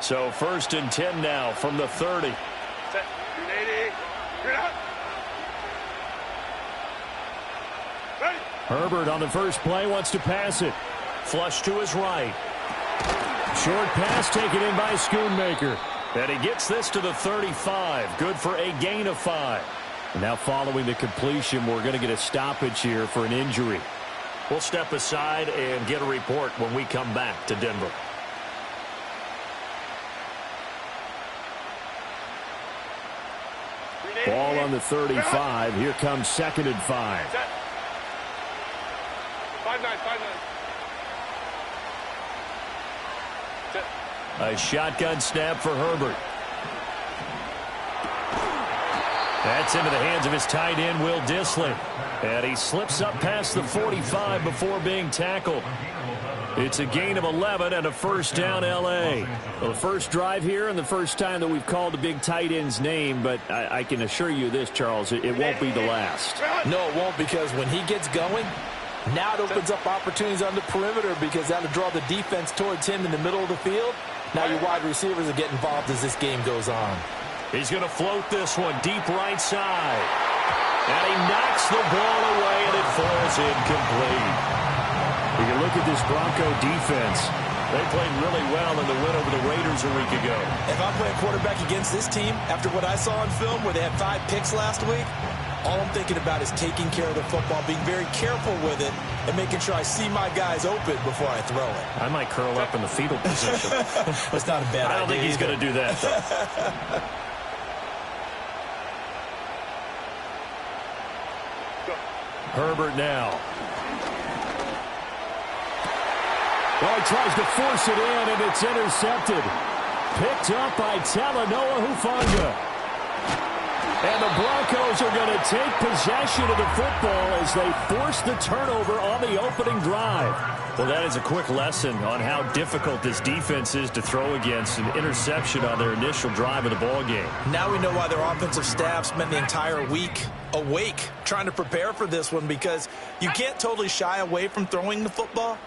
So 1st and 10 now from the 30. Set. 380. Get out. Ready. Herbert on the first play wants to pass it. Flush to his right. Short pass taken in by Schoonmaker. And he gets this to the 35. Good for a gain of 5. And now following the completion, we're going to get a stoppage here for an injury. We'll step aside and get a report when we come back to Denver. Ball on the 35. Here comes 2nd and 5. 5-9, 5-9. A shotgun snap for Herbert. That's into the hands of his tight end, Will Dissly. And he slips up past the 45 before being tackled. It's a gain of 11 and a first down, L.A. Well, the first drive here and the first time that we've called a big tight end's name, but I can assure you this, Charles, it won't be the last. No, it won't, because when he gets going, now it opens up opportunities on the perimeter because that'll draw the defense towards him in the middle of the field. Now your wide receivers are getting involved as this game goes on. He's going to float this one deep right side. And he knocks the ball away, and it falls incomplete. You can look at this Bronco defense. They played really well in the win over the Raiders a week ago. If I'm playing quarterback against this team, after what I saw on film where they had 5 picks last week, all I'm thinking about is taking care of the football, being very careful with it, and making sure I see my guys open before I throw it. I might curl up in the fetal position. That's not a bad idea. I don't think he's going to do that, though. Herbert now. Well, he tries to force it in, and it's intercepted. Picked up by Talanoa Hufanga. And the Broncos are going to take possession of the football as they force the turnover on the opening drive. Well, that is a quick lesson on how difficult this defense is to throw against. An interception on their initial drive of the ball game. Now we know why their offensive staff spent the entire week awake trying to prepare for this one, because you can't totally shy away from throwing the football.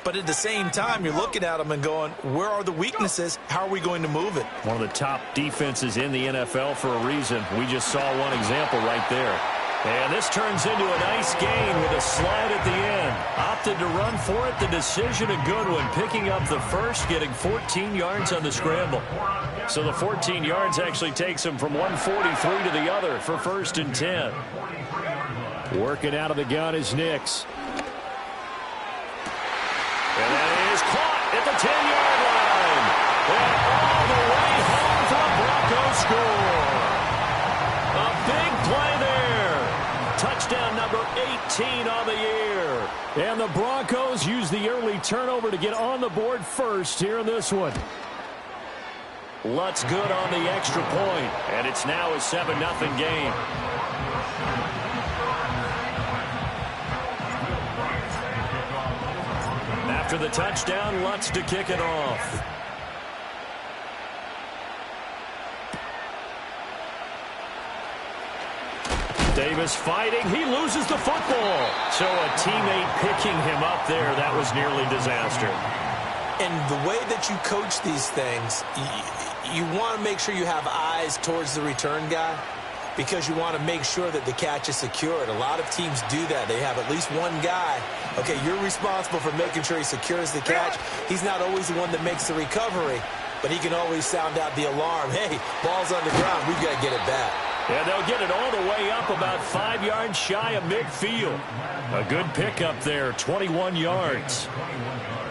But at the same time, you're looking at them and going, where are the weaknesses? How are we going to move it? One of the top defenses in the NFL for a reason. We just saw one example right there. And this turns into a nice gain with a slide at the end. Opted to run for it. The decision a good one. Picking up the first, getting 14 yards on the scramble. So the 14 yards actually takes him from 143 to the other for 1st and 10. Working out of the gun is Nix. And that is caught at the 10-yard line. And all the way home for the Broncos score. A big play there. Touchdown number 18 on the year. And the Broncos use the early turnover to get on the board first here in this one. Lutz good on the extra point. And it's now a 7-0 game. After the touchdown, Lutz to kick it off. Davis fighting. He loses the football. So a teammate picking him up there. That was nearly disaster. And the way that you coach these things, you want to make sure you have eyes towards the return guy, because you want to make sure that the catch is secured. A lot of teams do that. They have at least one guy. Okay, you're responsible for making sure he secures the catch. He's not always the one that makes the recovery, but he can always sound out the alarm. Hey, ball's on the ground. We've got to get it back. And they'll get it all the way up about 5 yards shy of midfield. A good pickup there, 21 yards.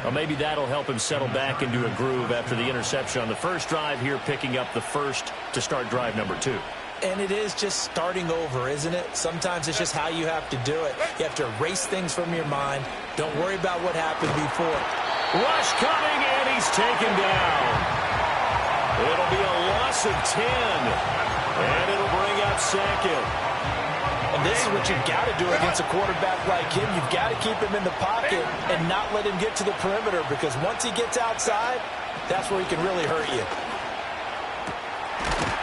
Well, maybe that'll help him settle back into a groove after the interception on the first drive here, picking up the first to start drive number 2. And it is just starting over, isn't it? Sometimes it's just how you have to do it. You have to erase things from your mind. Don't worry about what happened before. Rush coming, and he's taken down. It'll be a loss of 10, and it'll bring up 2nd. And this is what you've got to do against a quarterback like him. You've got to keep him in the pocket and not let him get to the perimeter, because once he gets outside, that's where he can really hurt you.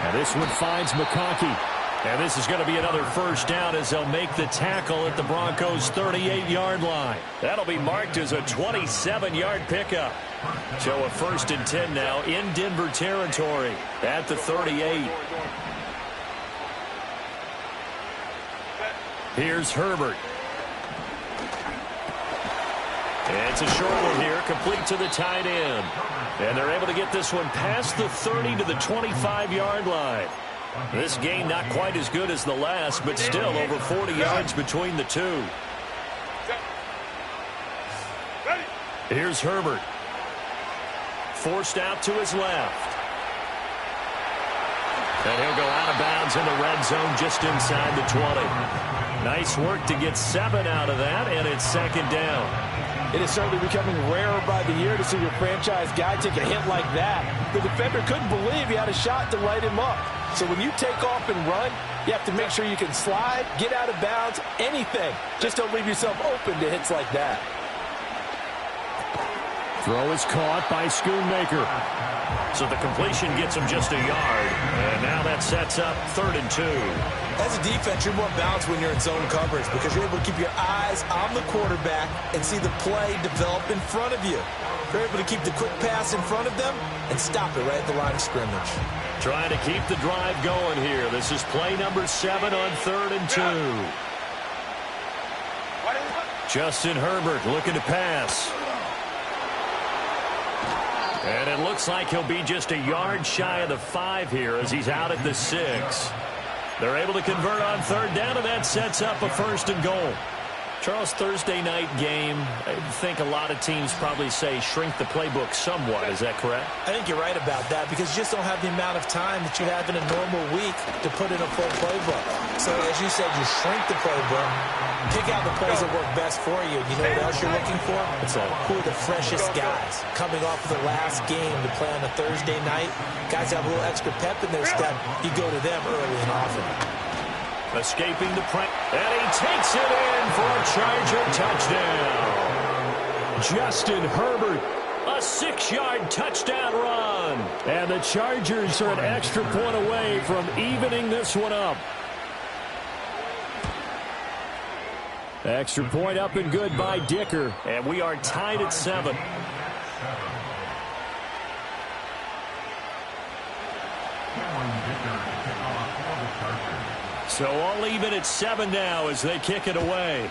Now this one finds McConkey. And this is going to be another first down as they'll make the tackle at the Broncos' 38-yard line. That'll be marked as a 27-yard pickup. So a 1st and 10 now in Denver territory at the 38. Here's Herbert. It's a short one here, complete to the tight end. And they're able to get this one past the 30 to the 25-yard line. This game not quite as good as the last, but still over 40 yards between the two. Here's Herbert. Forced out to his left. And he'll go out of bounds in the red zone just inside the 20. Nice work to get 7 out of that, and it's 2nd down. It is certainly becoming rarer by the year to see your franchise guy take a hit like that. The defender couldn't believe he had a shot to light him up. So when you take off and run, you have to make sure you can slide, get out of bounds, anything. Just don't leave yourself open to hits like that. Throw is caught by Schoonmaker. So the completion gets him just a yard. And now that sets up 3rd and 2. As a defense, you're more balanced when you're in zone coverage because you're able to keep your eyes on the quarterback and see the play develop in front of you. You're able to keep the quick pass in front of them and stop it right at the line of scrimmage. Trying to keep the drive going here. This is play number 7 on 3rd and 2. Justin Herbert looking to pass. And it looks like he'll be just a yard shy of the 5 here as he's out at the 6. They're able to convert on 3rd down, and that sets up a 1st and goal. Charles, Thursday night game, I think a lot of teams probably say shrink the playbook somewhat. Is that correct? I think you're right about that because you just don't have the amount of time that you have in a normal week to put in a full playbook. So, as you said, you shrink the playbook, pick out the plays that work best for you. You know what else you're looking for? Who are the freshest guys coming off of the last game to play on a Thursday night? Guys have a little extra pep in their step. You go to them early and often. Escaping the pressure, and he takes it in for a Charger touchdown. Justin Herbert, a 6-yard touchdown run. And the Chargers are an extra point away from evening this one up. Extra point up and good by Dicker. And we are tied at 7. So all even at 7 now as they kick it away.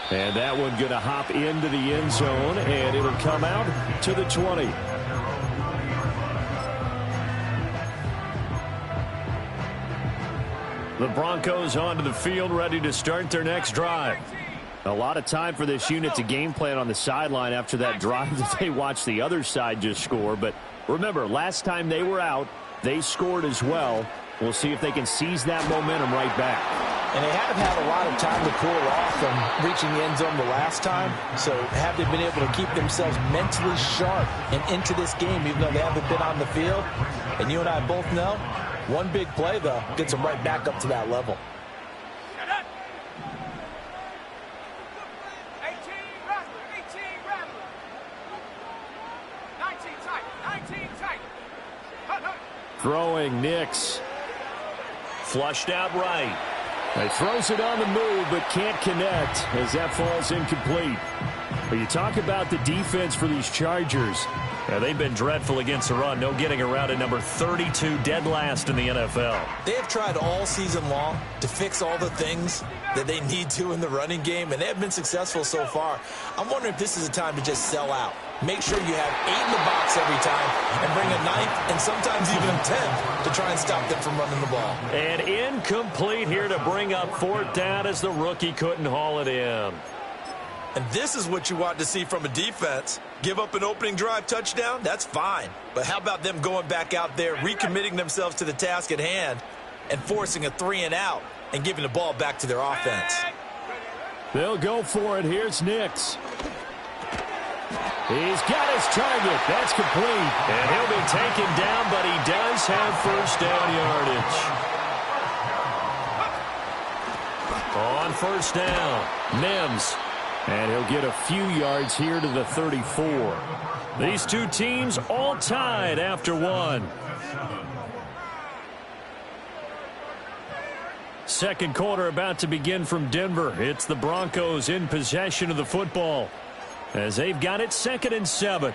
And that one going to hop into the end zone, and it'll come out to the 20. The Broncos onto the field, ready to start their next drive. A lot of time for this unit to game plan on the sideline after that drive that they watched the other side just score. But remember, last time they were out, they scored as well. We'll see if they can seize that momentum right back. And they haven't had a lot of time to cool off from reaching the end zone the last time. So have they been able to keep themselves mentally sharp and into this game, even though they haven't been on the field? And you and I both know, one big play, though, gets them right back up to that level. Throwing Nix. Flushed out right. He throws it on the move but can't connect as that falls incomplete. But you talk about the defense for these Chargers. Yeah, they've been dreadful against the run. No getting around at number 32, dead last in the NFL. They have tried all season long to fix all the things that they need to in the running game, and they have been successful so far. I'm wondering if this is a time to just sell out. Make sure you have 8 in the box every time and bring a 9th and sometimes even a 10th to try and stop them from running the ball. And incomplete here to bring up 4th down as the rookie couldn't haul it in. And this is what you want to see from a defense. Give up an opening drive touchdown, that's fine. But how about them going back out there, recommitting themselves to the task at hand, and forcing a 3-and-out and giving the ball back to their offense? They'll go for it. Here's Nix. He's got his target. That's complete. And he'll be taken down, but he does have 1st down yardage. On 1st down, Mims. And he'll get a few yards here to the 34. These two teams all tied after 1. Second quarter about to begin from Denver. It's the Broncos in possession of the football as they've got it 2nd and 7.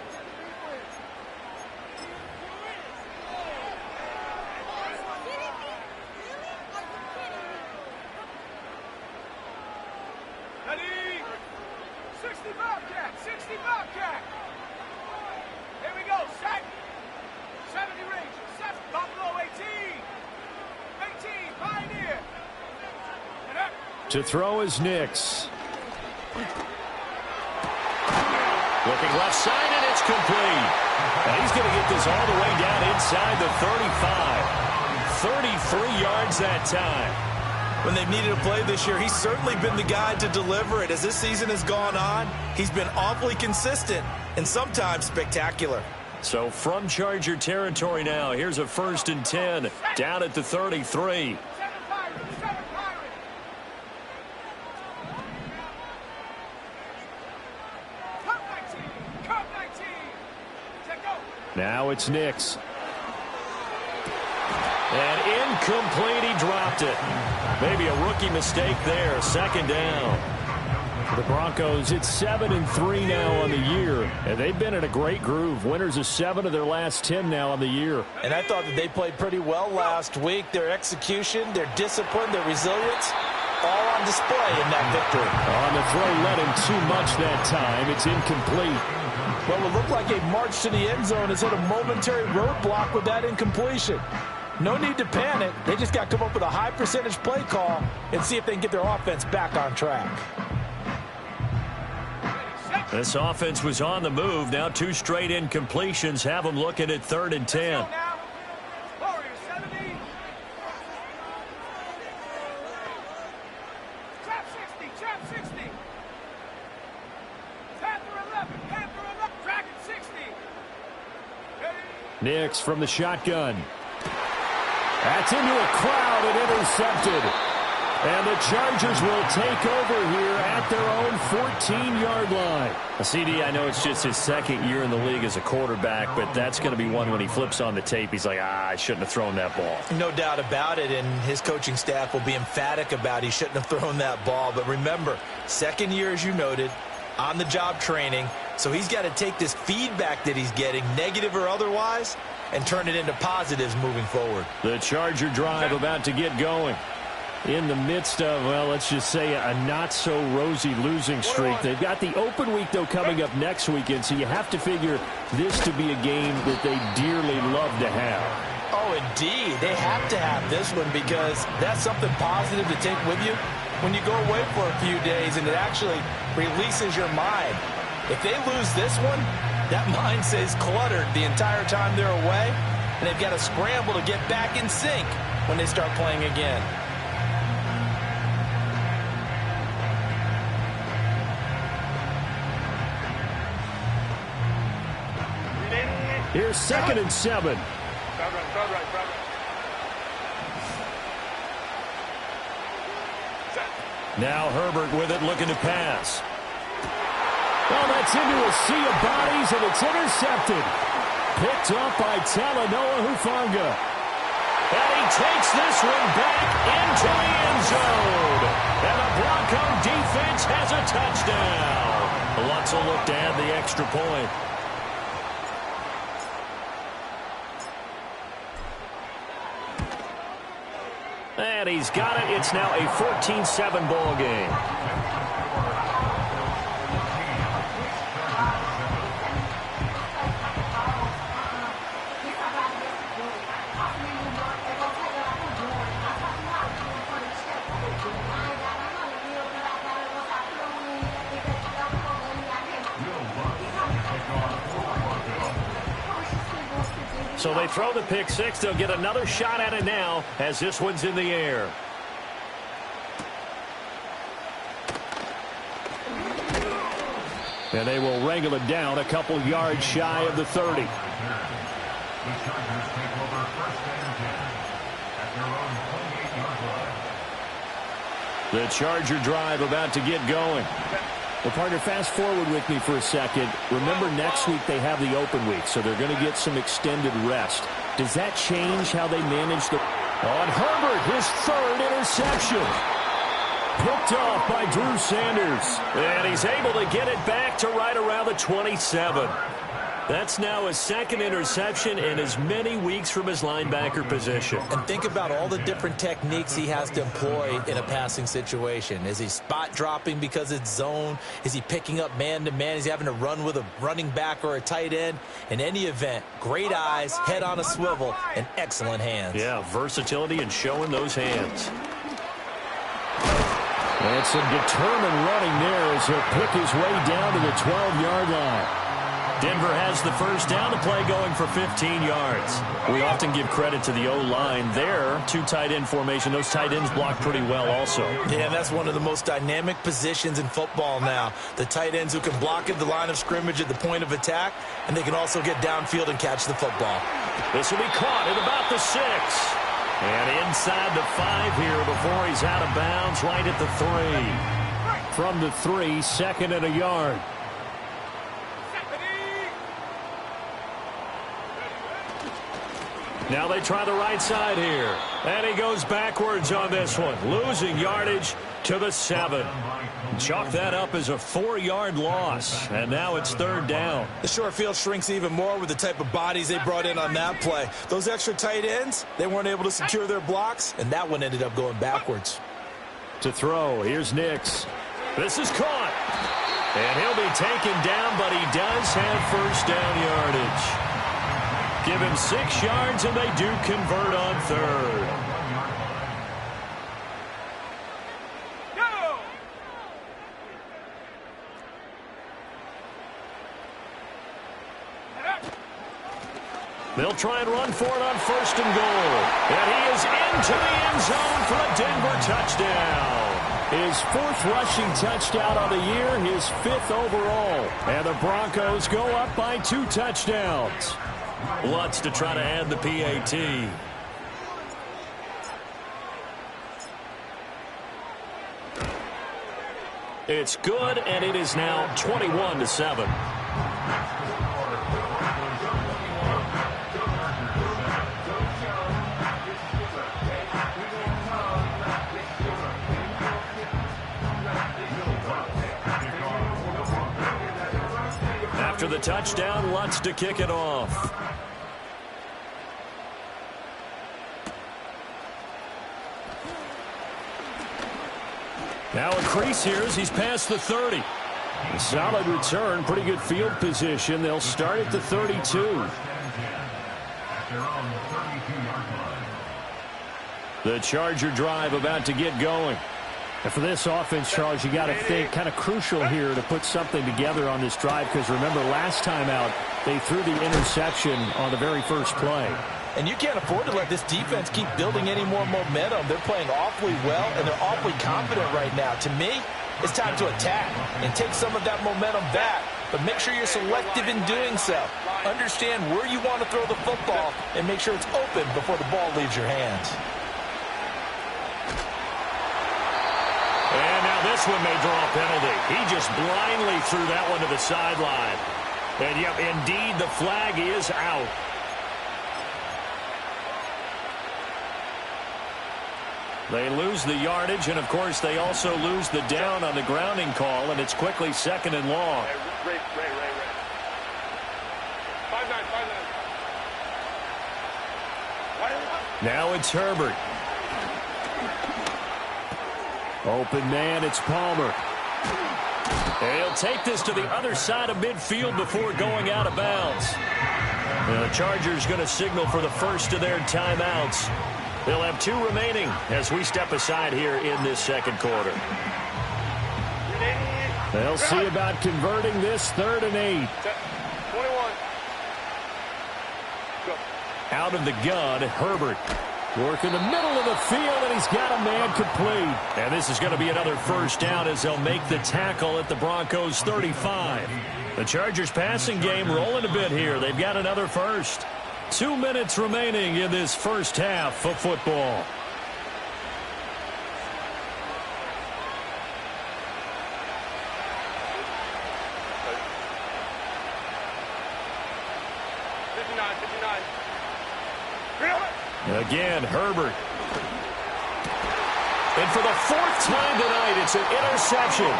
To throw is Nix. Looking left side, and it's complete. And he's going to get this all the way down inside the 35. 33 yards that time. When they've needed a play this year, he's certainly been the guy to deliver it. As this season has gone on, he's been awfully consistent and sometimes spectacular. So from Charger territory now, here's a 1st and 10 down at the 33. Now it's Nix. And incomplete, he dropped it. Maybe a rookie mistake there. 2nd down. For the Broncos, it's 7-3 now on the year. And they've been in a great groove. Winners of 7 of their last 10 now on the year. And I thought that they played pretty well last week. Their execution, their discipline, their resilience, all on display in that victory. On the throw, led him too much that time. It's incomplete. Well, it looked like a march to the end zone has hit a momentary roadblock with that incompletion. No need to panic. They just got to come up with a high percentage play call and see if they can get their offense back on track. This offense was on the move. Now 2 straight incompletions have them looking at 3rd and 10. Nix from the shotgun. That's into a crowd and intercepted. And the Chargers will take over here at their own 14-yard line. CD, I know it's just his 2nd year in the league as a quarterback, but that's going to be one when he flips on the tape. He's like, I shouldn't have thrown that ball. No doubt about it, and his coaching staff will be emphatic about he shouldn't have thrown that ball. But remember, 2nd year, as you noted, on-the-job training. So he's got to take this feedback that he's getting, negative or otherwise, and turn it into positives moving forward. The Charger drive about to get going. In the midst of, well, let's just say a not-so-rosy losing streak. They've got the open week, though, coming up next weekend, so you have to figure this to be a game that they dearly love to have. Oh, indeed. They have to have this one because that's something positive to take with you when you go away for a few days, and it actually releases your mind. If they lose this one, that mind stays cluttered the entire time they're away, and they've got to scramble to get back in sync when they start playing again. Here's 2nd and 7. Now Herbert with it, looking to pass. Well, that's into a sea of bodies, and it's intercepted. Picked up by Talanoa Hufanga. And he takes this one back into the end zone. And the Bronco defense has a touchdown. Lutz will look to add the extra point. And he's got it. It's now a 14-7 ball game. So they throw the pick six. They'll get another shot at it now as this one's in the air. And they will wrangle it down a couple yards shy of the 30. The Charger drive about to get going. Well, partner, fast forward with me for a second. Remember, next week they have the open week, so they're going to get some extended rest. Does that change how they manage the... On Herbert, his third interception. Picked off by Drew Sanders. And he's able to get it back to right around the 27. That's now his second interception in as many weeks from his linebacker position. And think about all the different techniques he has to employ in a passing situation. Is he spot dropping because it's zone? Is he picking up man-to-man? Is he having to run with a running back or a tight end? In any event, great eyes, head on a swivel, and excellent hands. Yeah, versatility and showing those hands. And some determined running there as he'll pick his way down to the 12-yard line. Denver has the first down, to play going for 15 yards. We often give credit to the O-line there. Two tight end formation. Those tight ends block pretty well also. Yeah, that's one of the most dynamic positions in football now. The tight ends who can block at the line of scrimmage at the point of attack, and they can also get downfield and catch the football. This will be caught at about the 6. And inside the 5 here before he's out of bounds, right at the 3. From the 3, second and a yard. Now they try the right side here. And he goes backwards on this one, losing yardage to the 7. Chalk that up as a 4-yard loss. And now it's third down. The short field shrinks even more with the type of bodies they brought in on that play. Those extra tight ends, they weren't able to secure their blocks, and that one ended up going backwards. To throw, here's Nix. This is caught. And he'll be taken down, but he does have first down yardage. Give him 6 yards, and they do convert on third. Go! They'll try and run for it on first and goal. And he is into the end zone for a Denver touchdown. His 4th rushing touchdown on the year, his 5th overall. And the Broncos go up by 2 touchdowns. Lutz to try to add the PAT. It's good, and it is now 21-7. After the touchdown, Lutz to kick it off. Now a crease here as he's past the 30. A solid return, pretty good field position. They'll start at the 32. The Charger drive about to get going. And for this offense, Charles, you got to think kind of crucial here to put something together on this drive, because remember last time out they threw the interception on the very first play. And you can't afford to let this defense keep building any more momentum. They're playing awfully well, and they're awfully confident right now. To me, it's time to attack and take some of that momentum back, but make sure you're selective in doing so. Understand where you want to throw the football and make sure it's open before the ball leaves your hands. And now this one may draw a penalty. He just blindly threw that one to the sideline. And yep, indeed, the flag is out. They lose the yardage, and of course they also lose the down on the grounding call, and it's quickly second and long. Ray. 5-9. Now it's Herbert. Open man, it's Palmer. And he'll take this to the other side of midfield before going out of bounds. And the Chargers going to signal for the first of their timeouts. They'll have 2 remaining as we step aside here in this second quarter. They'll see about converting this 3rd and 8. 21. Go. Out of the gun, Herbert. Work in the middle of the field, and he's got a man complete. And this is going to be another first down as they'll make the tackle at the Broncos' 35. The Chargers passing game rolling a bit here. They've got another first. 2 minutes remaining in this first half of football. Again, Herbert. And for the fourth time tonight, it's an interception.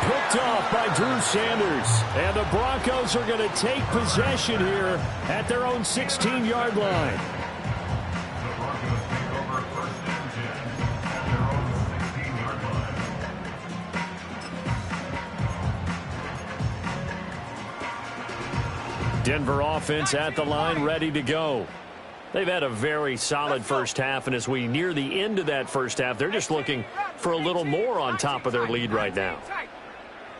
Picked off by Drew Sanders. And the Broncos are going to take possession here at their own 16-yard line. Denver offense at the line, ready to go. They've had a very solid first half, and as we near the end of that first half, they're just looking for a little more on top of their lead right now.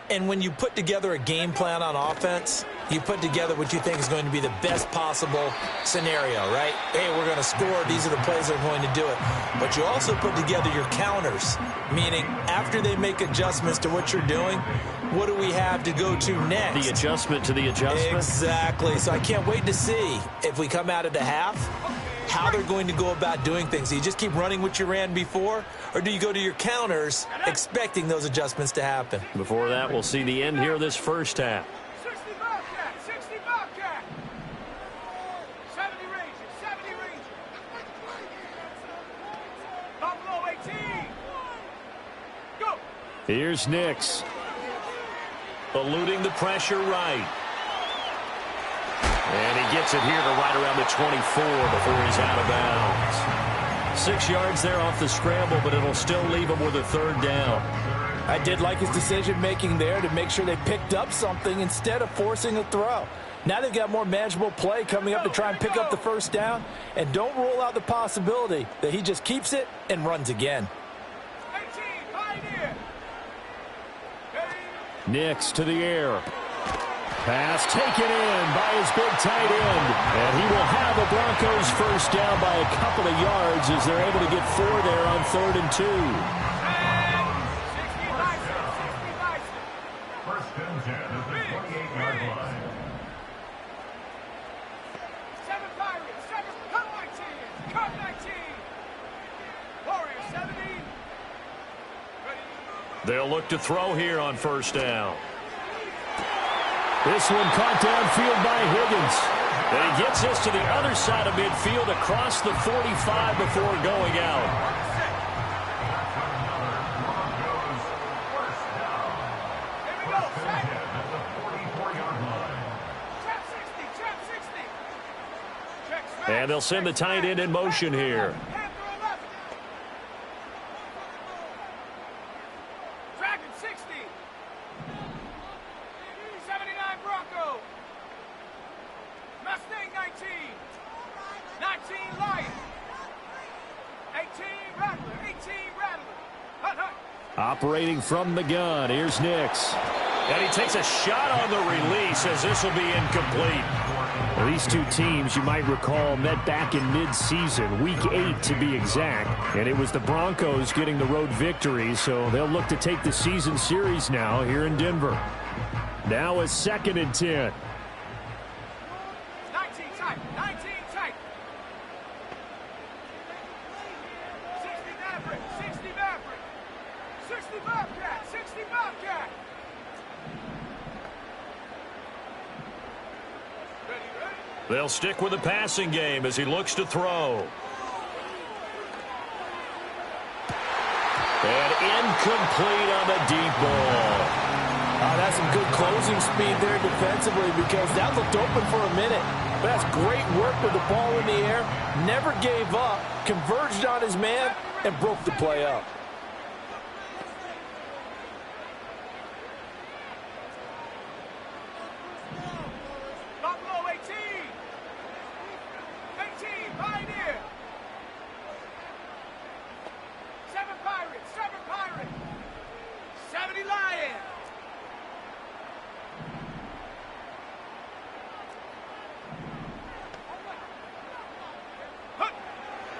And when you put together a game plan on offense, you put together what you think is going to be the best possible scenario, right? Hey, we're going to score. These are the plays that are going to do it. But you also put together your counters, meaning after they make adjustments to what you're doing, what do we have to go to next? The adjustment to the adjustment? Exactly. So I can't wait to see if we come out of the half, how they're going to go about doing things. Do you just keep running what you ran before, or do you go to your counters expecting those adjustments to happen? Before that, we'll see the end here of this first half. 60 Bobcat, 60 Bobcat. 70 Rangers, 70 Rangers. Buffalo 18. Go. Here's Nix. Eluding the pressure right. And he gets it here to right around the 24 before he's out of bounds. 6 yards there off the scramble, but it'll still leave him with a third down. I did like his decision-making there to make sure they picked up something instead of forcing a throw. Now they've got more manageable play coming up to try and pick up the first down, and don't rule out the possibility that he just keeps it and runs again. 18, Pioneer. Nix to the air. Pass taken in by his big tight end. And he will have the Broncos first down by a couple of yards as they're able to get 4 there on 3rd and 2. 60 Bison. First and 10 at the 28-yard line. 7 Pirates, 7 Cut 19. Cut 19. Warriors 70. Ready. They'll look to throw here on first down. This one caught downfield by Higgins. And he gets this to the other side of midfield across the 45 before going out. Here we go. Set. Trap 60, trap 60. Check straight. And they'll send the tight end in motion here. Panther 11. Dragon 60. 79 Bronco. Mustang 19. 19 Lion. 18 Rattler. 18 Rattler. Hut, hut. Operating from the gun, here's Nix. And he takes a shot on the release as this will be incomplete. Well, these two teams, you might recall, met back in mid-season, Week 8 to be exact. And it was the Broncos getting the road victory, so they'll look to take the season series now here in Denver. Now a 2nd and 10. 19 tight. 19 tight. 60 Maverick. 60 Maverick. 60 Bobcat. 60 Bobcat. Ready, ready. They'll stick with the passing game as he looks to throw. And incomplete on the deep ball. That's some good closing speed there defensively because that looked open for a minute. But that's great work with the ball in the air. Never gave up, converged on his man, and broke the play up. Buffalo 18. 18 Pioneer. 7 Pirates. 7 Pirates. 70 Lion.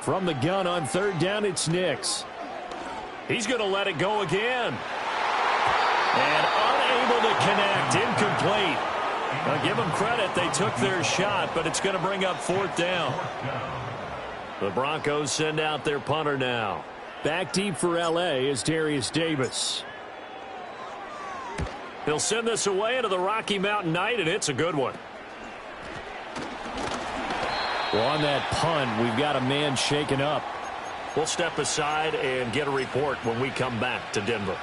From the gun on 3rd down, it's Nix. He's going to let it go again. And unable to connect, incomplete. Now give them credit, they took their shot, but it's going to bring up 4th down. The Broncos send out their punter now. Back deep for L.A. is Darius Davis. He'll send this away into the Rocky Mountain Night, and it's a good one. Well, on that punt, we've got a man shaken up. We'll step aside and get a report when we come back to Denver.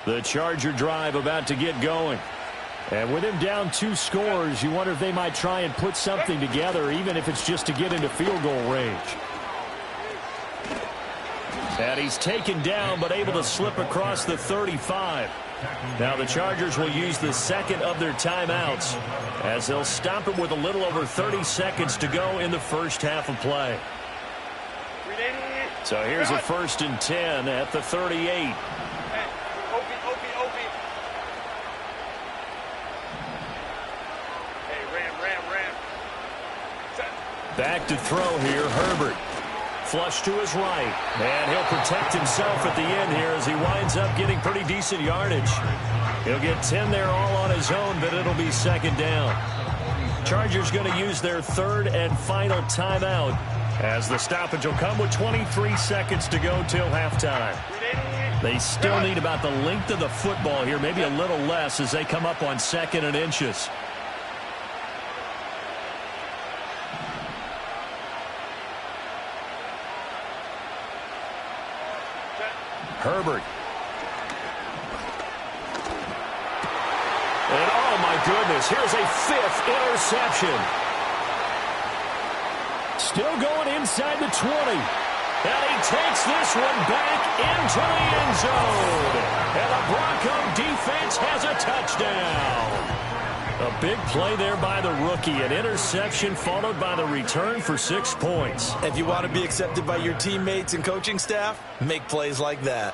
The Charger drive about to get going. And with him down 2 scores, you wonder if they might try and put something together, even if it's just to get into field goal range. And he's taken down, but able to slip across the 35. Now the Chargers will use the second of their timeouts as they'll stop it with a little over 30 seconds to go in the first half of play. So here's a 1st and 10 at the 38. Back to throw here, Herbert. Flush to his right. And he'll protect himself at the end here as he winds up getting pretty decent yardage. He'll get 10 there all on his own, but it'll be 2nd down. Chargers going to use their 3rd and final timeout as the stoppage will come with 23 seconds to go till halftime. They still need about the length of the football here, maybe a little less as they come up on 2nd and inches. Herbert. And oh my goodness, here's a 5th interception. Still going inside the 20. And he takes this one back into the end zone. And the Bronco defense has a touchdown. A big play there by the rookie. An interception followed by the return for 6 points. If you want to be accepted by your teammates and coaching staff, make plays like that.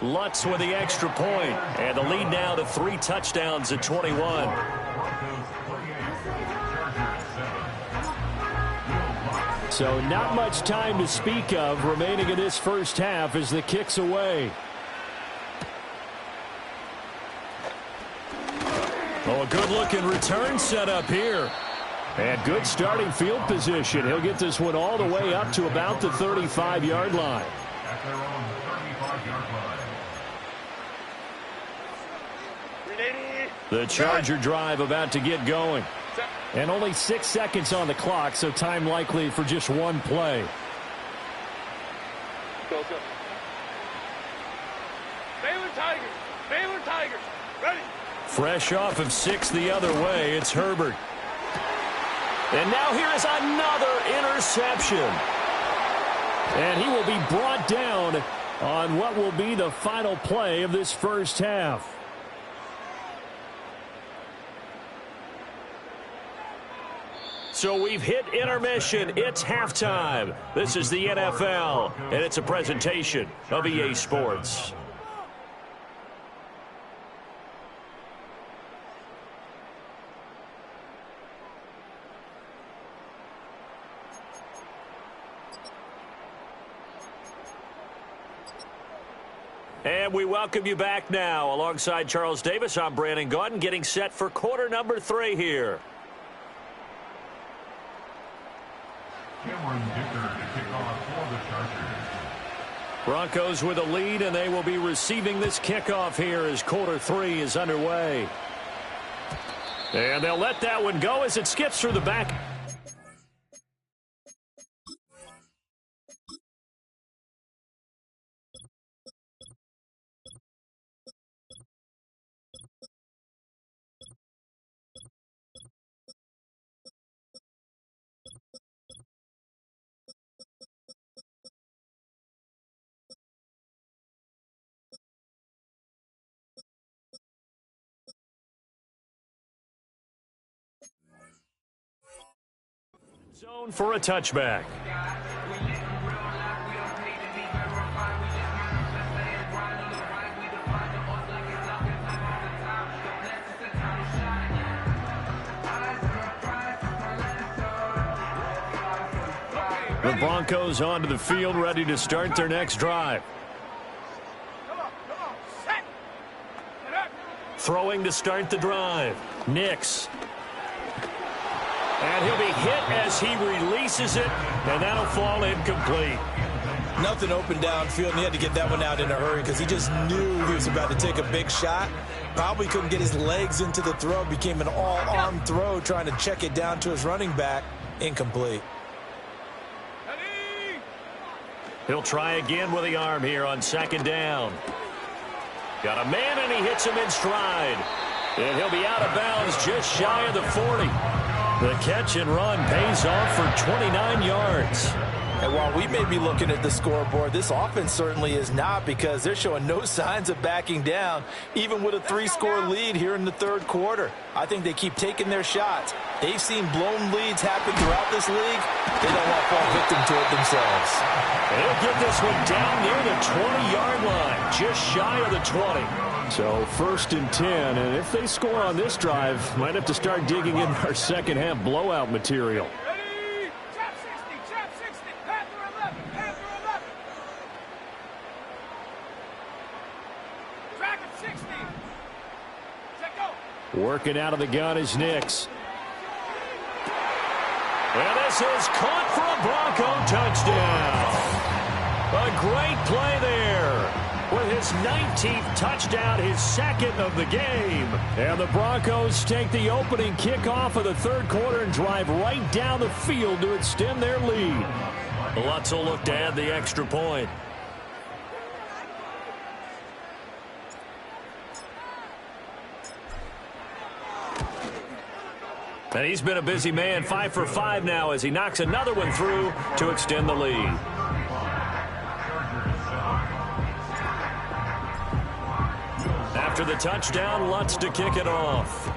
Lutz with the extra point. And the lead now to 3 touchdowns at 21. So not much time to speak of remaining in this first half as the kick's away. Oh, a good-looking return set up here. And good starting field position. He'll get this one all the way up to about the 35-yard line. At their own 35-yard line. The Charger drive about to get going. And only 6 seconds on the clock, so time likely for just one play. Go. Baylor Tigers. Baylor Tigers. Ready. Fresh off of 6 the other way, it's Herbert. And now here is another interception. And he will be brought down on what will be the final play of this first half. So we've hit intermission. It's halftime. This is the NFL, and it's a presentation of EA Sports. And we welcome you back now. Alongside Charles Davis, I'm Brandon Gaudin, getting set for quarter number 3 here. Cameron Dicker to kick off for the Chargers. Broncos with a lead, and they will be receiving this kickoff here as quarter 3 is underway. And they'll let that one go as it skips through the back. Zone for a touchback. The Broncos onto the field, ready to start their next drive. Come on, set. Get up. Throwing to start the drive. Nix. And he'll be hit as he releases it, and that'll fall incomplete. Nothing open downfield, and he had to get that one out in a hurry because he just knew he was about to take a big shot. Probably couldn't get his legs into the throw. Became an all-arm throw trying to check it down to his running back. Incomplete. Ready. He'll try again with the arm here on second down. Got a man, and he hits him in stride. And he'll be out of bounds just shy of the 40. The catch and run pays off for 29 yards. And while we may be looking at the scoreboard, this offense certainly is not, because they're showing no signs of backing down, even with a 3-score lead here in the third quarter. I think they keep taking their shots. They've seen blown leads happen throughout this league. They don't want to fall victim to it themselves. They'll get this one down near the 20-yard line, just shy of the 20. So 1st and 10, and if they score on this drive, might have to start digging in our second half blowout material. Ready. Trap 60. Panther 11. Dragon 60. Check go. Working out of the gun is Nix. And this is caught for a Bronco touchdown. A great play there. With his 19th touchdown, his second of the game. And the Broncos take the opening kickoff of the third quarter and drive right down the field to extend their lead. Lutz will look to add the extra point. And he's been a busy man, 5 for 5 now as he knocks another one through to extend the lead. After the touchdown, Lutz to kick it off.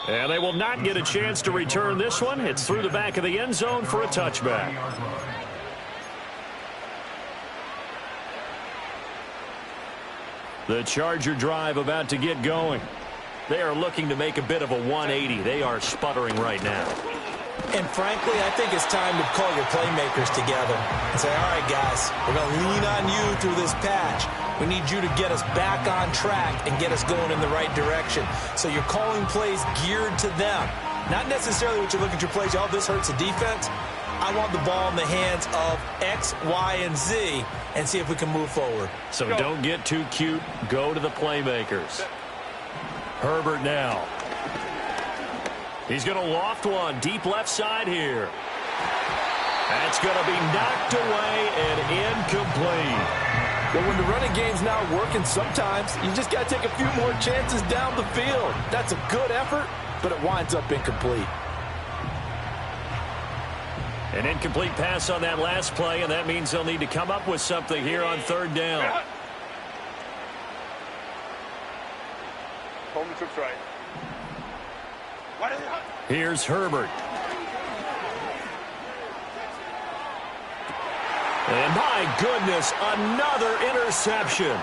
And they will not get a chance to return this one. It's through the back of the end zone for a touchback. The Charger drive about to get going. They are looking to make a bit of a 180. They are sputtering right now. And frankly, I think it's time to call your playmakers together and say, all right, guys, we're going to lean on you through this patch. We need you to get us back on track and get us going in the right direction. So you're calling plays geared to them. Not necessarily what you look at your plays, oh, this hurts the defense. I want the ball in the hands of X, Y, and Z and see if we can move forward. So don't get too cute. Go to the playmakers. Herbert now. He's going to loft one deep left side here. That's going to be knocked away and incomplete. But when the running game's not working, sometimes you just got to take a few more chances down the field. That's a good effort, but it winds up incomplete. An incomplete pass on that last play, and that means they'll need to come up with something here on third down. Coleman trips right. Here's Herbert. And my goodness, another interception.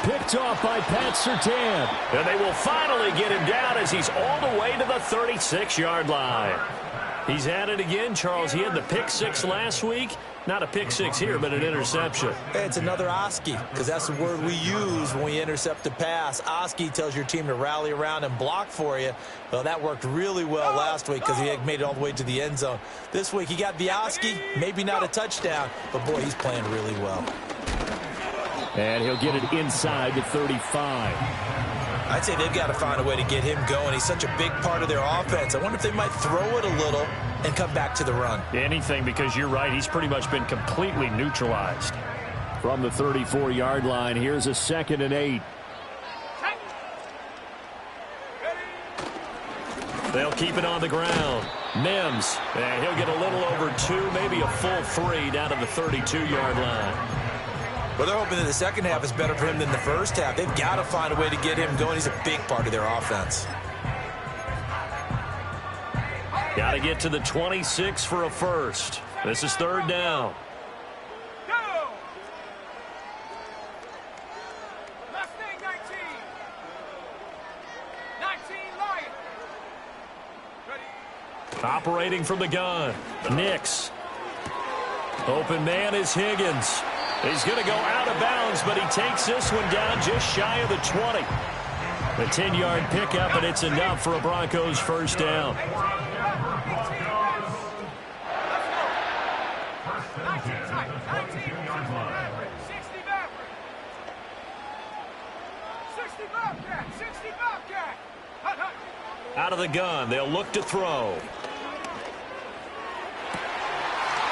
Picked off by Pat Surtain. And they will finally get him down as he's all the way to the 36-yard line. He's at it again, Charles. He had the pick six last week. Not a pick six here, but an interception. It's another Oski, because that's the word we use when we intercept a pass. Oski tells your team to rally around and block for you. Well, that worked really well last week because he had made it all the way to the end zone. This week, he got the Oski, maybe not a touchdown, but, boy, he's playing really well. And he'll get it inside the 35. I'd say they've got to find a way to get him going. He's such a big part of their offense. I wonder if they might throw it a little and come back to the run. Anything, because you're right. He's pretty much been completely neutralized. From the 34-yard line, here's a 2nd and 8. They'll keep it on the ground. Mims, and he'll get a little over 2, maybe a full 3 down to the 32-yard line. Well, they're hoping that the second half is better for him than the first half. They've got to find a way to get him going. He's a big part of their offense. Got to get to the 26 for a first. This is third down. Go! Mustang 19. 19 Lion. Ready? Operating from the gun. Nix. Open man is Higgins. He's going to go out of bounds, but he takes this one down just shy of the 20. A 10-yard pickup, and it's enough for a Broncos first down. Out of the gun, they'll look to throw.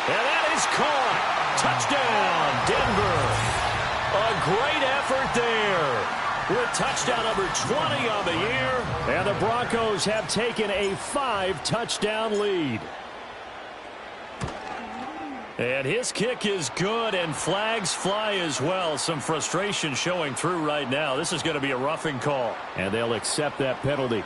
And that is caught. Touchdown, Denver. A great effort there. With touchdown number 20 on the year. And the Broncos have taken a 5-touchdown lead. And his kick is good, and flags fly as well. Some frustration showing through right now. This is going to be a roughing call. And they'll accept that penalty.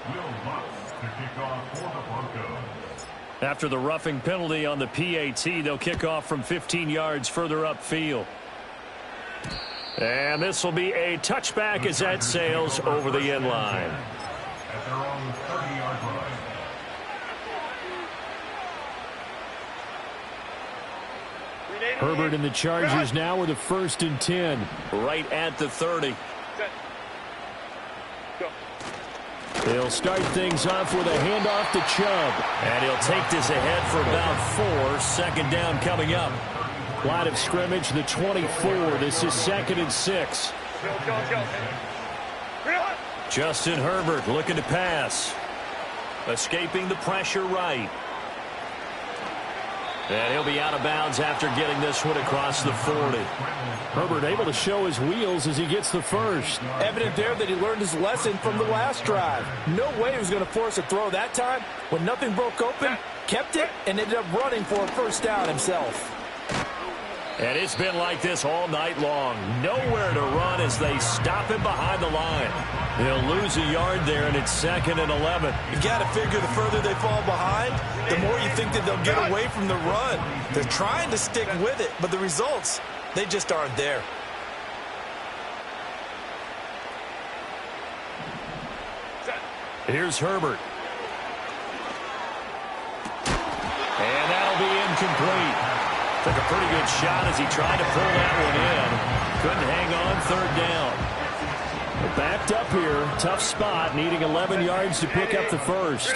Will Lutz to kick off for the Broncos. After the roughing penalty on the PAT, they'll kick off from 15 yards further upfield. And this will be a touchback as that sails over the end line. At their own 30-yard line. Herbert and the Chargers now with a 1st and 10. Right at the 30. They'll start things off with a handoff to Chubb. And he'll take this ahead for about 4. Second down coming up. Line of scrimmage, the 24. This is 2nd and 6. Justin Herbert looking to pass. Escaping the pressure right. And he'll be out of bounds after getting this one across the 40. Herbert able to show his wheels as he gets the first. Evident there that he learned his lesson from the last drive. No way he was going to force a throw that time. When nothing broke open, kept it, and ended up running for a first down himself. And it's been like this all night long. Nowhere to run as they stop him behind the line. They'll lose a yard there, and it's 2nd and 11. You got to figure the further they fall behind, the more you think that they'll get away from the run. They're trying to stick with it, but the results, they just aren't there. Here's Herbert. And that'll be incomplete. Took a pretty good shot as he tried to pull that one in. Couldn't hang on 3rd down. Backed up here. Tough spot. Needing 11 yards to pick up the first.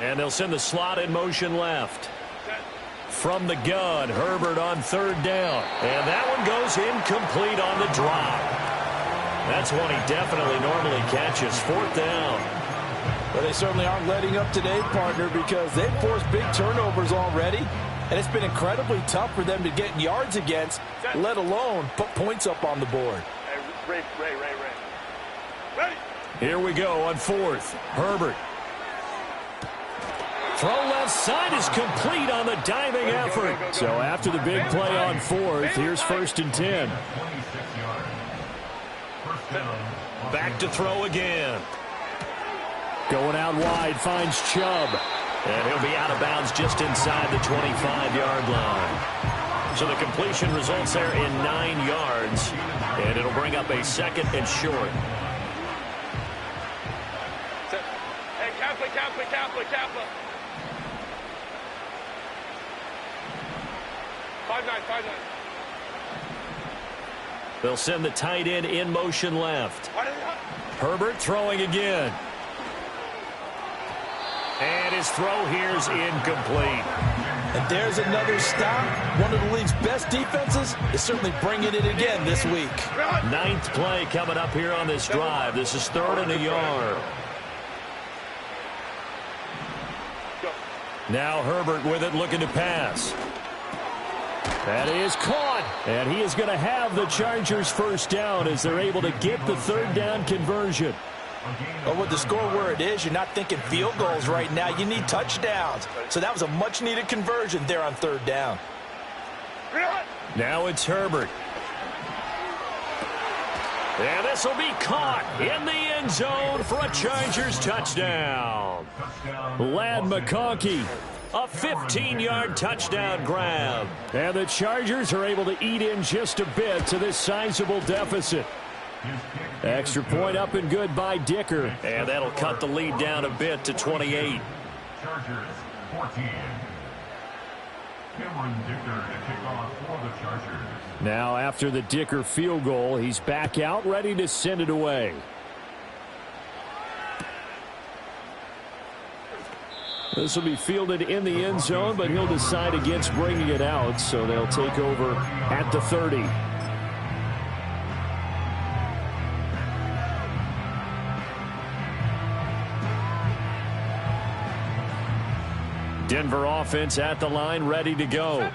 And they'll send the slot in motion left. From the gun, Herbert on 3rd down. And that one goes incomplete on the drop. That's one he definitely normally catches. 4th down. Well, they certainly aren't letting up today, partner, because they've forced big turnovers already. And it's been incredibly tough for them to get yards against, let alone put points up on the board. Ray. Ready? Here we go on 4th. Herbert. Throw left side is complete on the diving effort. So after the big play on 4th, here's 1st and 10. 26 yards. First down. Back to throw again. Going out wide, finds Chubb. And he'll be out of bounds just inside the 25-yard line. So the completion results there in 9 yards. And it'll bring up a 2nd and short. Hey, Kaplan. 5-9. They'll send the tight end in motion left. Herbert throwing again. And his throw here's incomplete. And there's another stop. One of the league's best defenses is certainly bringing it again this week. 9th play coming up here on this drive. This is 3rd and a yard. Now Herbert with it, looking to pass. That is caught. And he is going to have the Chargers first down as they're able to get the 3rd down conversion. But with the score where it is, you're not thinking field goals right now. You need touchdowns. So that was a much-needed conversion there on 3rd down. Now it's Herbert. And this will be caught in the end zone for a Chargers touchdown. Ladd McConkey, a 15-yard touchdown grab. And the Chargers are able to eat in just a bit to this sizable deficit. Extra point up and good by Dicker. And that'll cut the lead down a bit to 28. Chargers, 14. Cameron Dicker to kick off for the Chargers. Now after the Dicker field goal, he's back out ready to send it away. This will be fielded in the end zone, but he'll decide against bringing it out, so they'll take over at the 30. Denver offense at the line, ready to go.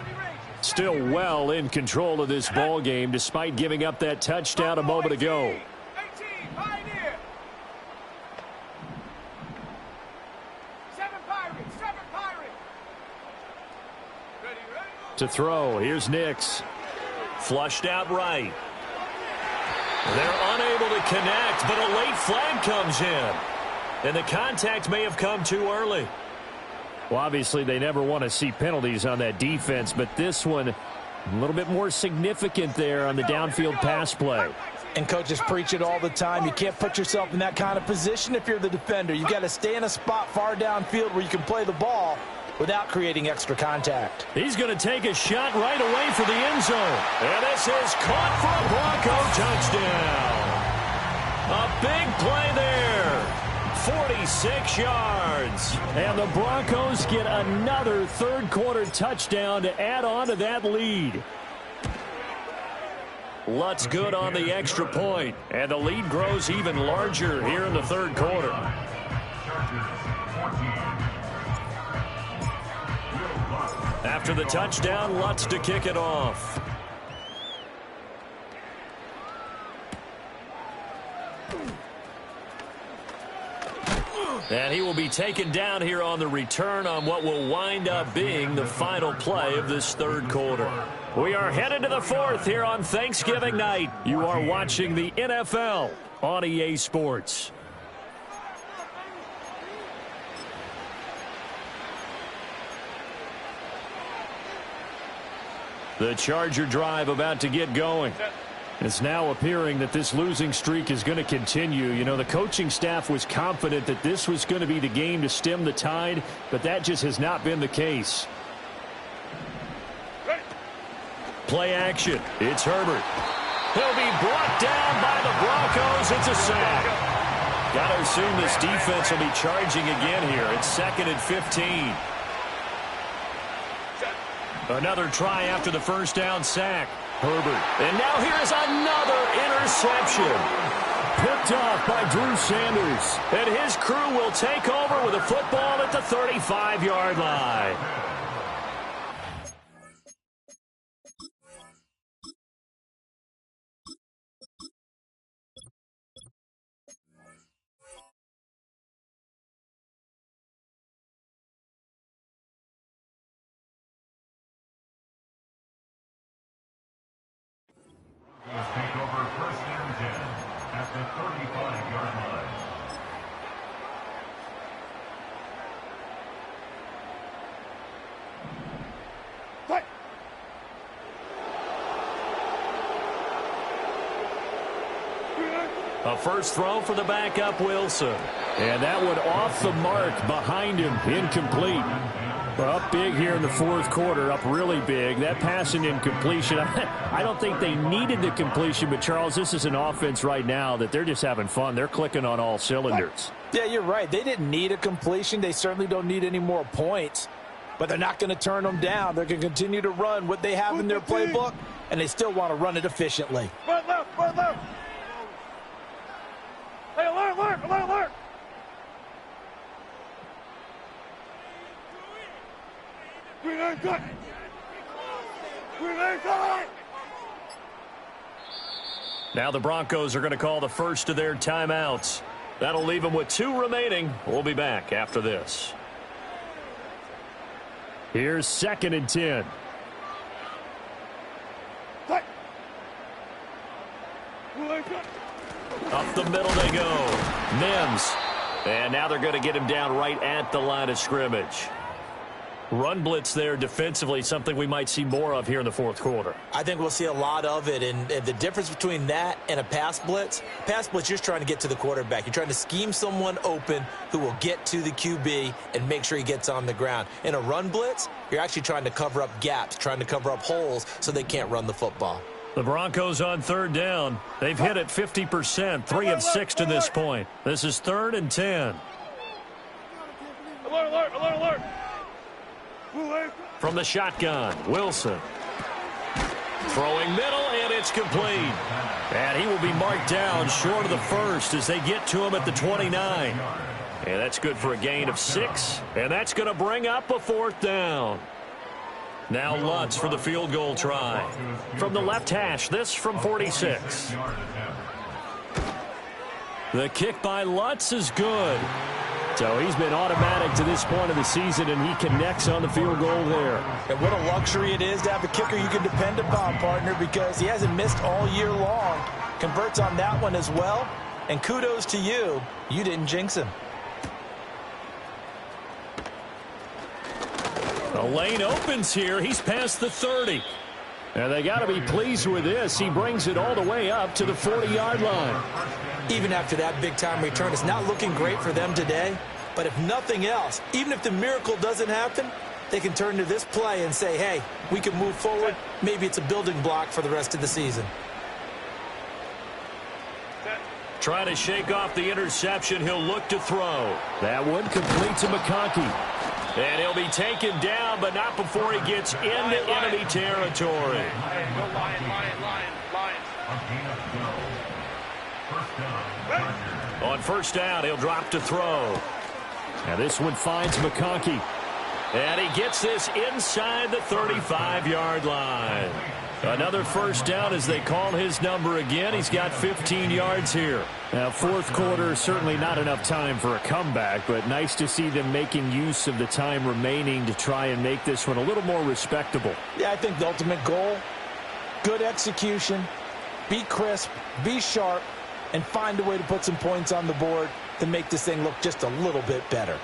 Still well in control of this ball game, despite giving up that touchdown a moment ago. 18, Pioneer. 7 Pirates, 7 Pirates. Ready. To throw, here's Nix. Flushed out right. They're unable to connect, but a late flag comes in. And the contact may have come too early. Well, obviously, they never want to see penalties on that defense, but this one a little bit more significant there on the downfield pass play. And coaches preach it all the time. You can't put yourself in that kind of position if you're the defender. You got to stay in a spot far downfield where you can play the ball without creating extra contact. He's going to take a shot right away for the end zone. And this is caught for a Bronco touchdown. A big play there. 46 yards. And the Broncos get another third-quarter touchdown to add on to that lead. Lutz good on the extra point, and the lead grows even larger here in the third quarter. After the touchdown, Lutz to kick it off. And he will be taken down here on the return on what will wind up being the final play of this third quarter. We are headed to the fourth here on Thanksgiving night. You are watching the NFL on EA Sports. The Charger drive about to get going. It's now appearing that this losing streak is going to continue. You know, the coaching staff was confident that this was going to be the game to stem the tide, but that just has not been the case. Play action. It's Herbert. He'll be brought down by the Broncos. It's a sack. Got to assume this defense will be charging again here. It's 2nd and 15. Another try after the first down sack. Herbert. And now here's another interception. Picked off by Drew Sanders. And his crew will take over with a football at the 35-yard line. Take over 1st and 10 at the 35-yard line. Fight. A first throw for the backup Wilson. And that one off the mark behind him, incomplete. Up big here in the fourth quarter, up really big. That pass and incompletion, I don't think they needed the completion, but Charles, this is an offense right now that they're just having fun. They're clicking on all cylinders. Yeah, you're right. They didn't need a completion. They certainly don't need any more points, but they're not going to turn them down. They're going to continue to run what they have in their playbook, and they still want to run it efficiently. Right left, right left. Hey, alert, alert, alert, alert. Now the Broncos are going to call the first of their timeouts. That'll leave them with 2 remaining. We'll be back after this. Here's 2nd and 10. Up the middle they go. Mims. And now they're going to get him down right at the line of scrimmage. Run blitz there defensively, something we might see more of here in the fourth quarter. I think we'll see a lot of it, and the difference between that and a pass blitz, you're just trying to get to the quarterback. You're trying to scheme someone open who will get to the QB and make sure he gets on the ground. In a run blitz, you're actually trying to cover up gaps, trying to cover up holes so they can't run the football. The Broncos on third down. They've hit it 50%, 3 of 6 to this point. This is 3rd and 10. Alert, alert, alert, alert. From the shotgun, Wilson. Throwing middle, and it's complete. And he will be marked down short of the first as they get to him at the 29. And that's good for a gain of 6. And that's going to bring up a 4th down. Now Lutz for the field goal try. From the left hash, this from 46. The kick by Lutz is good. So he's been automatic to this point of the season, and he connects on the field goal there. And what a luxury it is to have a kicker you can depend upon, partner, because he hasn't missed all year long. Converts on that one as well. And kudos to you. You didn't jinx him. The lane opens here. He's past the 30. And they got to be pleased with this. He brings it all the way up to the 40-yard line. Even after that big-time return, it's not looking great for them today. But if nothing else, even if the miracle doesn't happen, they can turn to this play and say, hey, we can move forward. Maybe it's a building block for the rest of the season. Trying to shake off the interception. He'll look to throw. That one complete to McConkey. And he'll be taken down, but not before he gets into enemy territory. Go Lion, Lion, Lion, Lions. On first down, he'll drop to throw. Now this one finds McConkey. And he gets this inside the 35-yard line. Another first down as they call his number again. He's got 15 yards here. Now, fourth quarter, certainly not enough time for a comeback, but nice to see them making use of the time remaining to try and make this one a little more respectable. Yeah, I think the ultimate goal, good execution, be crisp, be sharp, and find a way to put some points on the board to make this thing look just a little bit better.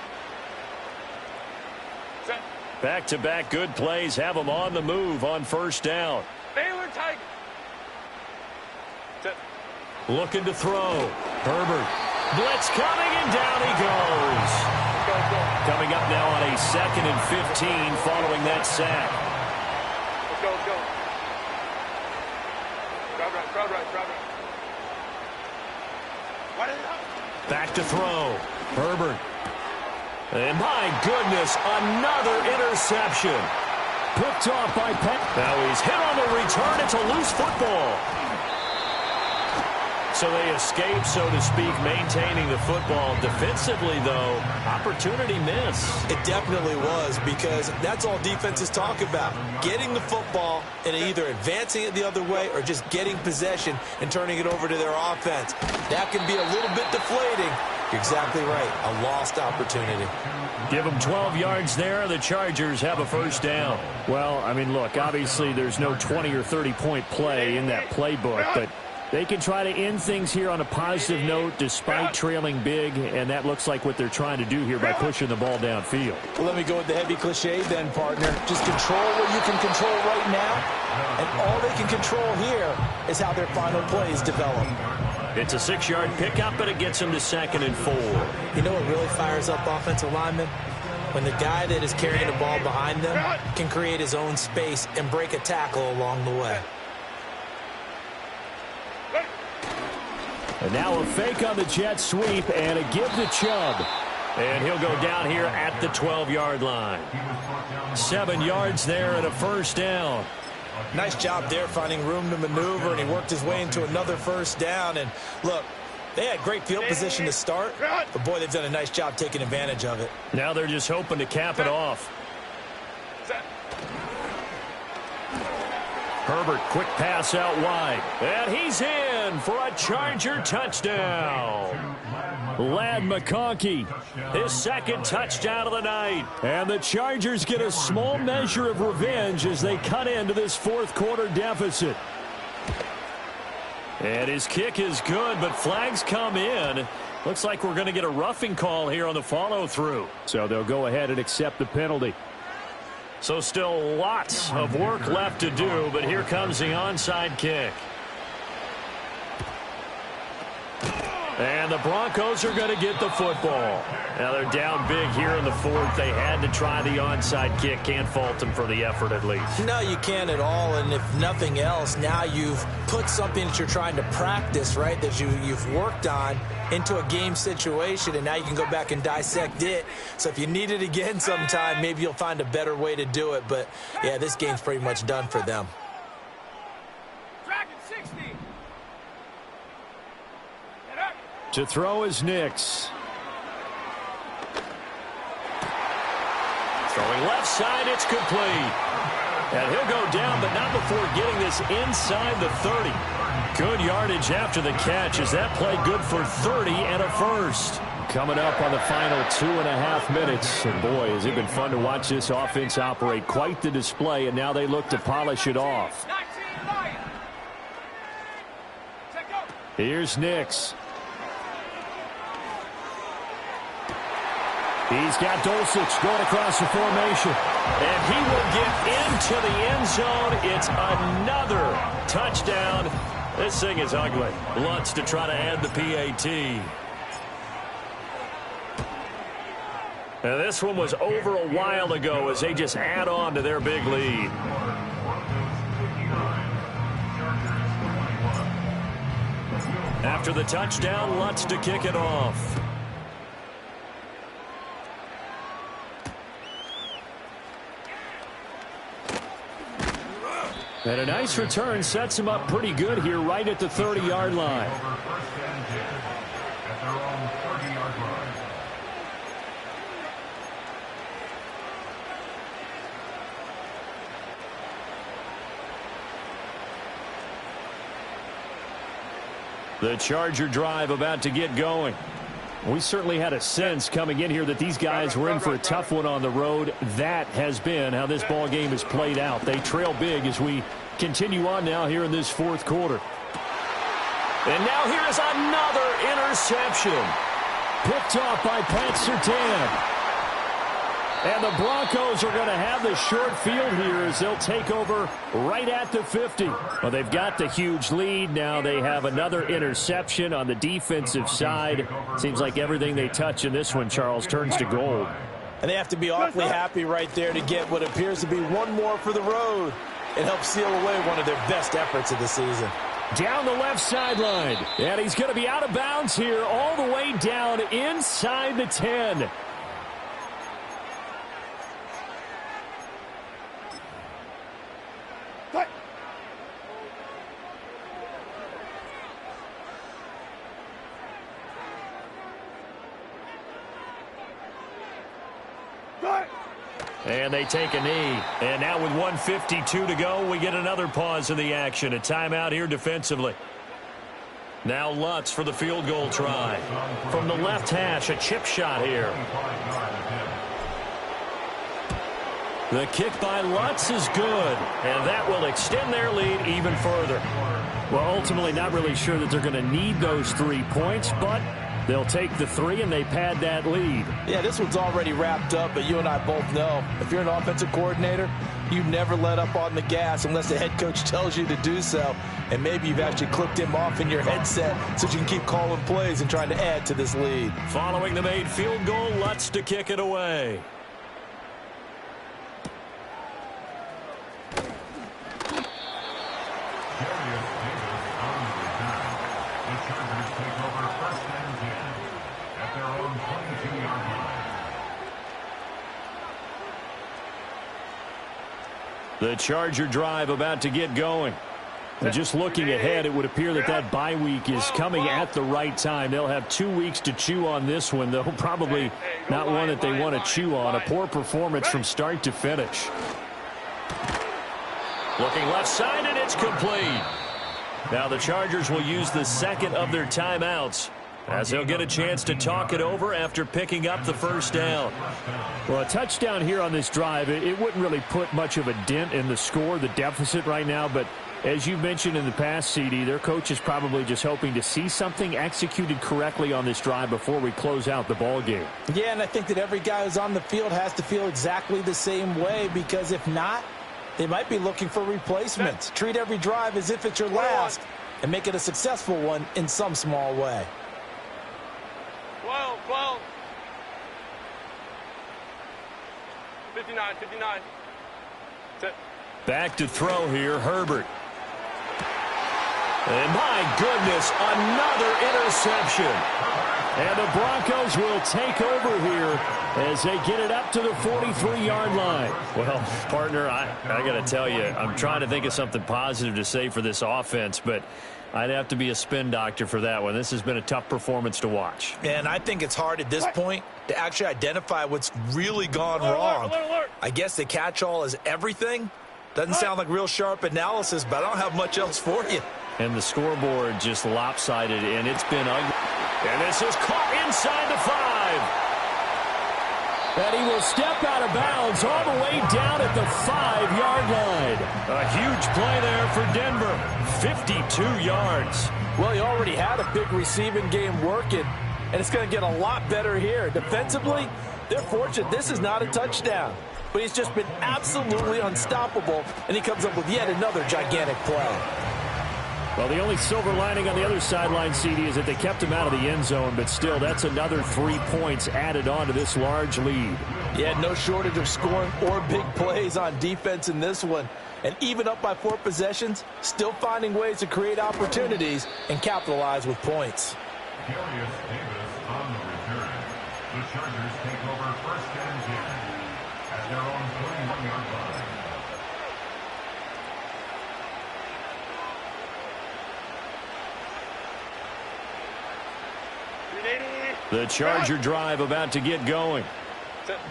Back-to-back good plays have them on the move on first down. Baylor Tiger. Looking to throw. Herbert. Blitz coming, and down he goes. Coming up now on a 2nd and 15 following that sack. Let's go, let's go. Crowd right. Back to throw. Herbert. And my goodness, another interception. Picked off by Penn. Now he's hit on the return. It's a loose football. So they escape, so to speak, maintaining the football. Defensively, though, opportunity miss. It definitely was, because that's all defenses talk about. Getting the football and either advancing it the other way or just getting possession and turning it over to their offense. That can be a little bit deflating. You're exactly right. A lost opportunity. Give them 12 yards there. The Chargers have a first down. Well, I mean, look, obviously there's no 20 or 30-point play in that playbook, but they can try to end things here on a positive note despite trailing big, and that looks like what they're trying to do here by pushing the ball downfield. Well, let me go with the heavy cliche then, partner. Just control what you can control right now, and all they can control here is how their final plays develop. It's a 6-yard pickup, but it gets them to 2nd and 4. You know what really fires up offensive linemen? When the guy that is carrying the ball behind them can create his own space and break a tackle along the way. And now a fake on the jet sweep and a give to Chubb. And he'll go down here at the 12-yard line. 7 yards there and a first down. Nice job there finding room to maneuver, and he worked his way into another first down. And look, they had great field position to start, but boy, they've done a nice job taking advantage of it. Now they're just hoping to cap it off. Herbert, quick pass out wide. And he's in for a Charger touchdown. Ladd McConkey, his 2nd touchdown of the night. And the Chargers get a small measure of revenge as they cut into this fourth quarter deficit. And his kick is good, but flags come in. Looks like we're going to get a roughing call here on the follow-through. So they'll go ahead and accept the penalty. So still lots of work left to do, but here comes the onside kick. And the Broncos are going to get the football. Now they're down big here in the fourth. They had to try the onside kick. Can't fault them for the effort at least. No, you can't at all. And if nothing else, now you've put something that you're trying to practice, right, that you've worked on into a game situation, and now you can go back and dissect it. So if you need it again sometime, maybe you'll find a better way to do it. But, yeah, this game's pretty much done for them. Dragon 60. To throw is Nix. Throwing left side, it's complete. And he'll go down, but not before getting this inside the 30. Good yardage after the catch as that play good for 30 and a first. Coming up on the final 2.5 minutes. And boy, has it been fun to watch this offense operate. Quite the display, and now they look to polish it off. 19 Lions. Check out. Here's Nix. He's got Dulcich going across the formation. And he will get into the end zone. It's another touchdown. This thing is ugly. Lutz to try to add the PAT. Now this one was over a while ago as they just add on to their big lead. After the touchdown, Lutz to kick it off. And a nice return sets him up pretty good here right at the 30-yard line. The Charger drive about to get going. We certainly had a sense coming in here that these guys were in for a tough one on the road. That has been how this ball game has played out. They trail big as we continue on now here in this fourth quarter. And now here is another interception. Picked off by Pat Surtain. And the Broncos are going to have the short field here as they'll take over right at the 50. Well, they've got the huge lead. Now they have another interception on the defensive side. Seems like everything they touch in this one, Charles, turns to gold. And they have to be awfully happy right there to get what appears to be one more for the road. It helps seal away one of their best efforts of the season. Down the left sideline. And he's going to be out of bounds here all the way down inside the 10. And they take a knee. And now with 1:52 to go, we get another pause in the action. A timeout here defensively. Now Lutz for the field goal try. From the left hash, a chip shot here. The kick by Lutz is good. And that will extend their lead even further. Well, ultimately not really sure that they're going to need those 3 points, but they'll take the 3 and they pad that lead. Yeah, this one's already wrapped up, but you and I both know if you're an offensive coordinator, you never let up on the gas unless the head coach tells you to do so. And maybe you've actually clicked him off in your headset so you can keep calling plays and trying to add to this lead. Following the made field goal, Lutz to kick it away. The Charger drive about to get going. And just looking ahead, it would appear that that bye week is coming at the right time. They'll have 2 weeks to chew on this one, though probably not one that they want to chew on. A poor performance from start to finish. Looking left side, and it's complete. Now the Chargers will use the second of their timeouts as they'll get a chance to talk it over after picking up the first down. Well, a touchdown here on this drive, it wouldn't really put much of a dent in the score, the deficit right now, but As you mentioned in the past, CD, their coach is probably just hoping to see something executed correctly on this drive before we close out the ball game. Yeah, and I think that every guy who's on the field has to feel exactly the same way, because if not, they might be looking for replacements. Treat every drive as if it's your last and make it a successful one in some small way. 12, 12. 59, 59. Set. Back to throw here, Herbert. And my goodness, another interception. And the Broncos will take over here as they get it up to the 43-yard line. Well, partner, I got to tell you, I'm trying to think of something positive to say for this offense, but I'd have to be a spin doctor for that one. This has been a tough performance to watch. And I think it's hard at this point to actually identify what's really gone wrong. I guess the catch-all is everything. Doesn't sound like real sharp analysis, but I don't have much else for you. And the scoreboard just lopsided, and it's been ugly. And this is caught inside the 5. And he will step out of bounds all the way down at the 5-yard line. A huge play there for Denver. 52 yards. Well, he already had a big receiving game working, and it's going to get a lot better here. Defensively, they're fortunate this is not a touchdown. But he's just been absolutely unstoppable, and he comes up with yet another gigantic play. Well, the only silver lining on the other sideline, CD, is that they kept him out of the end zone, but still, that's another 3 points added on to this large lead. Yeah, no shortage of scoring or big plays on defense in this one. And even up by 4 possessions, still finding ways to create opportunities and capitalize with points. Darius Davis on the return. The Chargers take over 1st and 10 at their own 41-yard line. The Charger drive about to get going.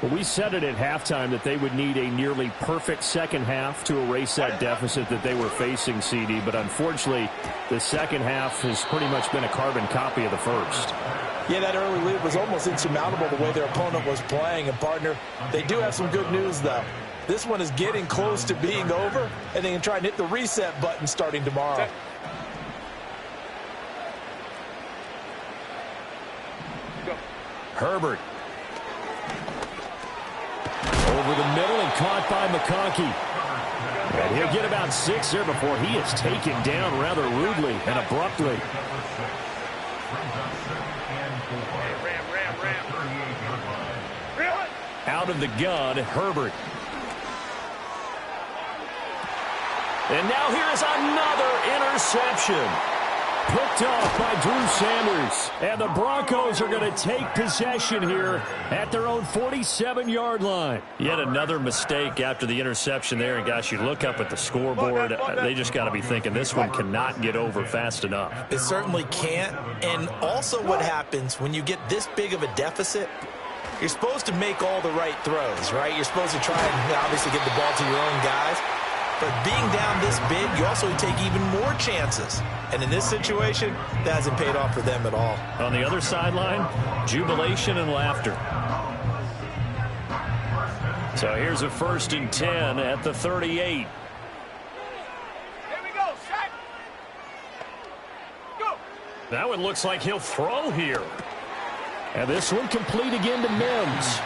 Well, we said it at halftime that they would need a nearly perfect second half to erase that deficit that they were facing, CD. But unfortunately, the second half has pretty much been a carbon copy of the first. Yeah, that early lead was almost insurmountable the way their opponent was playing. And, partner, they do have some good news, though. This one is getting close to being over, and they can try and hit the reset button starting tomorrow. Herbert. Over the middle and caught by McConkey. And he'll get about 6 there before he is taken down rather rudely and abruptly. Out of the gun, Herbert. And now here is another interception. Picked off by Drew Sanders. And the Broncos are going to take possession here at their own 47-yard line. Yet another mistake after the interception there. And, gosh, you look up at the scoreboard. They just got to be thinking this one cannot get over fast enough. It certainly can't. And also what happens when you get this big of a deficit, you're supposed to make all the right throws, right? You're supposed to try and obviously get the ball to your own guys. But being down this big, you also take even more chances. And in this situation, that hasn't paid off for them at all. On the other sideline, jubilation and laughter. So here's a 1st and 10 at the 38. Here we go, Shaq. Go. That one looks like he'll throw here. And this one complete again to Mims.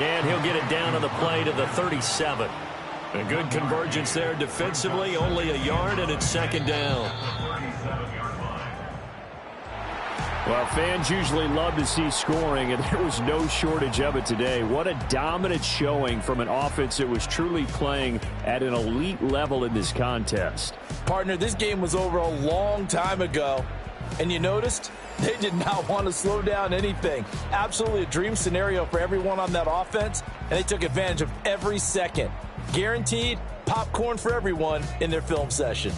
And he'll get it down on the play to the 37. A good convergence there defensively, only a yard, and it's 2nd down. Well, fans usually love to see scoring, and there was no shortage of it today. What a dominant showing from an offense that was truly playing at an elite level in this contest. Partner, this game was over a long time ago, and you noticed they did not want to slow down anything. Absolutely a dream scenario for everyone on that offense, and they took advantage of every second. Guaranteed popcorn for everyone in their film session.